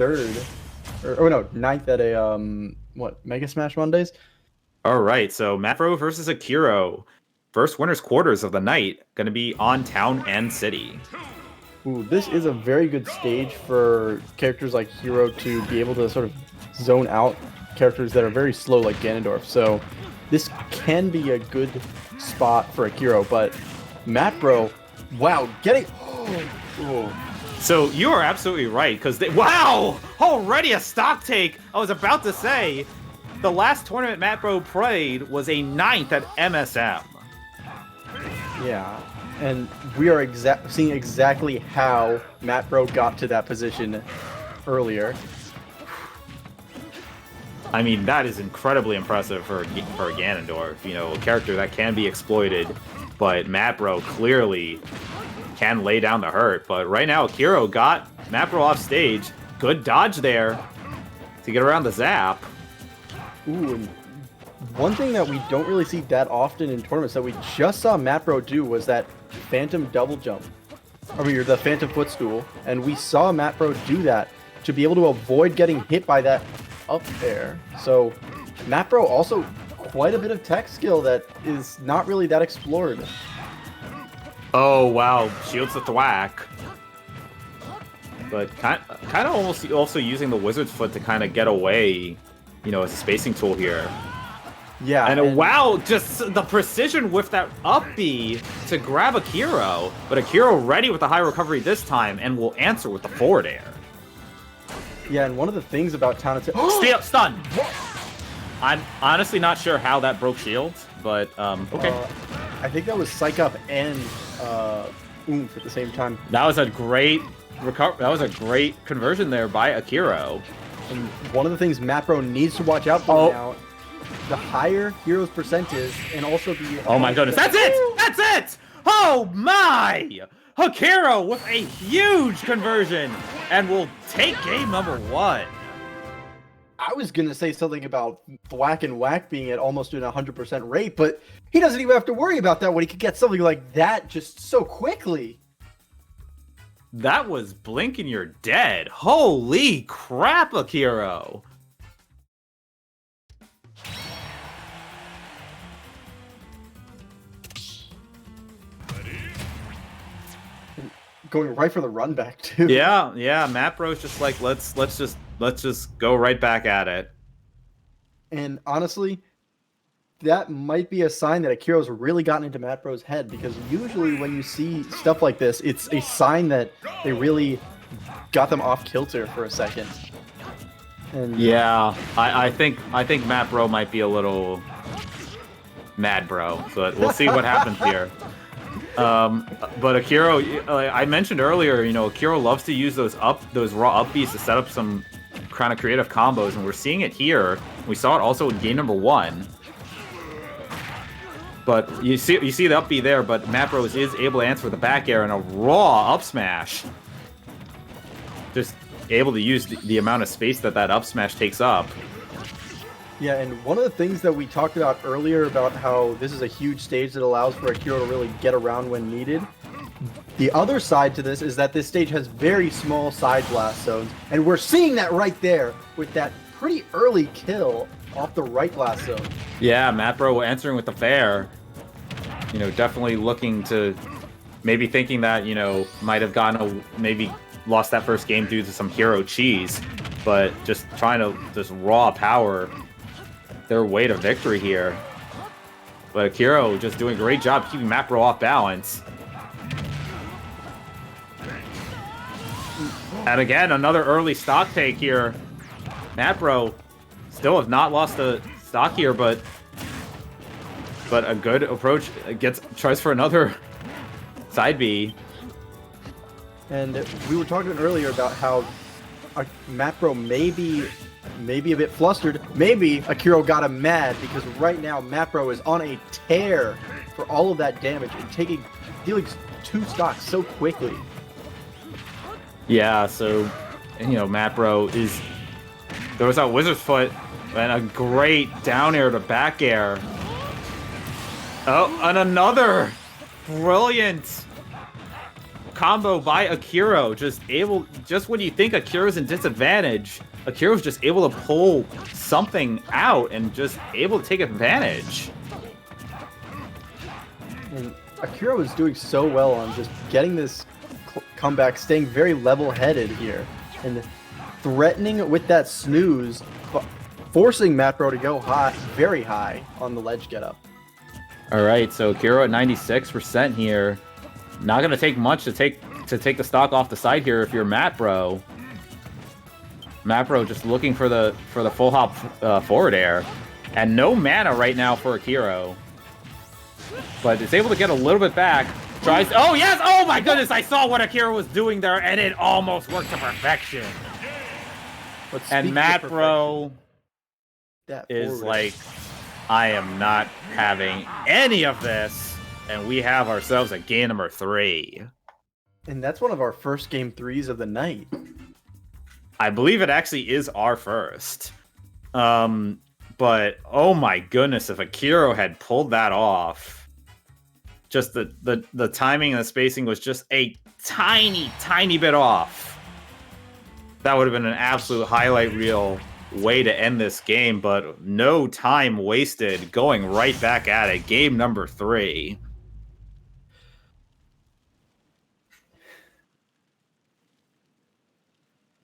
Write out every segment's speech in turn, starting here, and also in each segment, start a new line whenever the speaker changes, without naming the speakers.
3rd, or no, 9th at a what, Mega Smash Mondays.
All right, so MattBro versus Akiro. First winners quarters of the night, going to be on Town and City.
Ooh, this is a very good stage for characters like Hero to be able to sort of zone out characters that are very slow like Ganondorf. So this can be a good spot for Akiro, but MattBro, wow, getting... Oh.
So you are absolutely right, because wow! Already a stock take! I was about to say, the last tournament MattBro played was a 9th at MSM.
Yeah, and we are seeing exactly how MattBro got to that position earlier.
I mean, that is incredibly impressive for Ganondorf, you know, a character that can be exploited, but MattBro clearly can lay down the hurt. But right now, Akiro got MattBro off stage. Good dodge there to get around the zap.
Ooh, and one thing that we don't really see that often in tournaments that we just saw MattBro do was that phantom double jump. I mean, the phantom footstool. And we saw MattBro do that to be able to avoid getting hit by that up air. So MattBro also quite a bit of tech skill that is not really that explored.
Oh, wow. Shields the thwack. But kind of almost also using the Wizard's Foot to kind of get away, you know, as a spacing tool here.
Yeah.
And wow, just the precision with that up B to grab Akiro. But Akiro ready with the high recovery this time and will answer with the forward air.
Yeah, and one of the things about Town and City...
Stay up, stun! I'm honestly not sure how that broke shields, but okay.
I think that was Psych Up and Oomph at the same time.
That was a great that was a great conversion there by Akiro.
And one of the things MattBro needs to watch out for now, the higher Hero's percent is, and also the...
Oh my goodness, that's it! That's it! Oh my! Akiro with a huge conversion, and will take game number 1.
I was going to say something about Thwack and Whack being at almost an 100% rate, but he doesn't even have to worry about that when he could get something like that just so quickly.
That was blink and you're dead. Holy crap, Akiro.
Going right for the run back too.
Yeah, MattBro's just like let's just go right back at it.
And honestly, that might be a sign that Akiro's really gotten into MattBro's head, because usually when you see stuff like this, it's a sign that they really got them off kilter for a second. And
yeah, I think MattBro might be a little MattBro, but we'll see what happens here. But Akiro, I mentioned earlier, you know, Akiro loves to use those raw up Bs to set up some kind of creative combos, and we're seeing it here. We saw it also in game number 1. But you see the up B there, but MattBro is able to answer with a back air and a raw up smash. Just able to use the amount of space that up smash takes up.
Yeah, and one of the things that we talked about earlier about how this is a huge stage that allows for Akiro to really get around when needed. The other side to this is that this stage has very small side blast zones, and we're seeing that right there with that pretty early kill off the right blast zone.
Yeah, MattBro answering with the fair. You know, definitely looking to maybe thinking that, you know, might have maybe lost that first game due to some hero cheese, but just trying to just raw power their way to victory here. But Akiro just doing a great job keeping MattBro off balance. And again, another early stock take here. MattBro still have not lost the stock here, but a good approach. Tries for another side B.
And we were talking earlier about how MattBro may be a bit flustered. Maybe Akiro got him mad, because right now MattBro is on a tear for all of that damage and dealing 2 stocks so quickly.
Yeah, so, you know, MattBro throws out Wizard's Foot and a great down air to back air. Oh, and another brilliant combo by Akiro. Just when you think Akiro's in disadvantage, Akiro's just able to pull something out and just able to take advantage.
And Akiro is doing so well on just getting this comeback, staying very level-headed here, and threatening with that snooze, forcing MattBro to go high, very high on the ledge get-up.
All right, so Akiro at 96% here. Not going to take much to take the stock off the side here if you're MattBro. MattBro just looking for the full hop forward air, and no mana right now for Akiro. But it's able to get a little bit back. Tries. Oh yes! Oh my goodness! I saw what Akiro was doing there, and it almost worked to perfection. And MattBro is like, I am not having any of this, and we have ourselves a game number 3.
And that's one of our first game 3s of the night.
I believe it actually is our first. But oh my goodness, if Akiro had pulled that off, just the timing and the spacing was just a tiny bit off. That would have been an absolute highlight reel way to end this game, but no time wasted, going right back at it. Game number 3.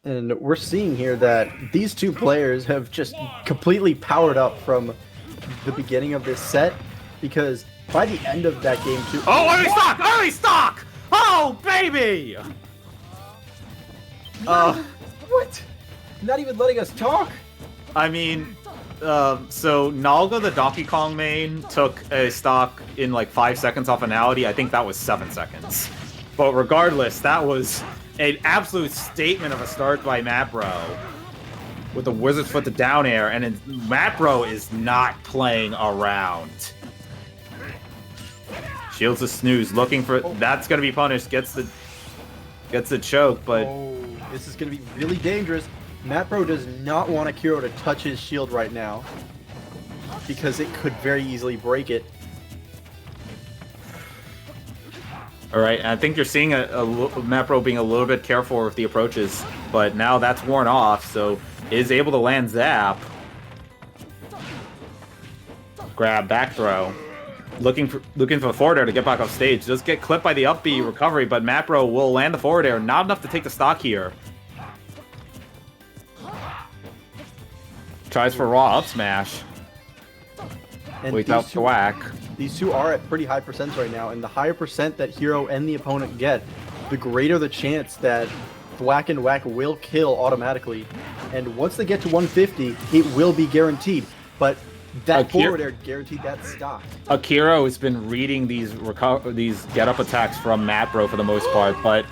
And we're seeing here that these two players have just completely powered up from the beginning of this set, because by the end of that game 2...
Oh, early stock! Early stock! Oh, baby!
What? Not even letting us talk?
I mean, so Nalga, the Donkey Kong main, took a stock in like 5 seconds off finality. I think that was 7 seconds. But regardless, that was an absolute statement of a start by MattBro with the Wizard's Foot to down air, and MattBro is not playing around. Shields a snooze, looking for that's gonna be punished. Gets the choke, but
this is gonna be really dangerous. MattBro does not want Akiro to touch his shield right now, because it could very easily break it.
All right, I think you're seeing MattBro being a little bit careful with the approaches, but now that's worn off, so is able to land Zap. Grab, back throw. Looking for the forward air to get back off stage. Does get clipped by the up B recovery, but MattBro will land the forward air. Not enough to take the stock here. Tries for raw up smash.
And
waits out the whack.
These two are at pretty high percents right now, and the higher percent that Hero and the opponent get, the greater the chance that Thwack and Whack will kill automatically. And once they get to 150, it will be guaranteed. But that forward air guaranteed that stock.
Akiro has been reading these get-up attacks from MattBro for the most part, but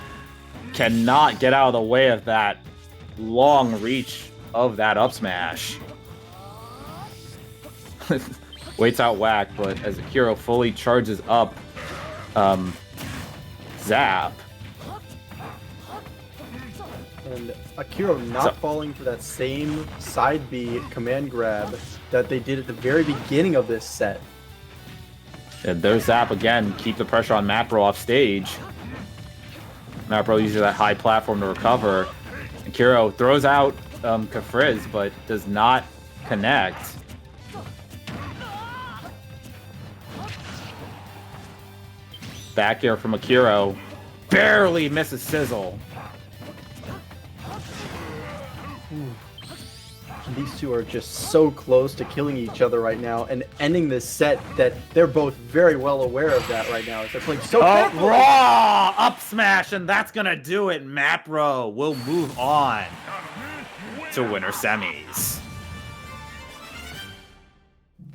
cannot get out of the way of that long reach of that up smash. Waits out Whack, but as Akiro fully charges up Zap.
And Akiro not falling for that same side B command grab that they did at the very beginning of this set.
And there's Zap again, keep the pressure on MattBro off stage. MattBro uses that high platform to recover. Akiro throws out Kafriz, but does not connect. Back air from Akiro. Barely misses Sizzle.
These two are just so close to killing each other right now and ending this set that they're both very well aware of that right now. They're playing so carefully.
Raw up smash, and that's gonna do it. MattBro will move on to winner semis.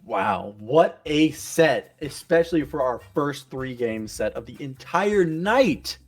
Wow, what a set, especially for our first 3-game set of the entire night.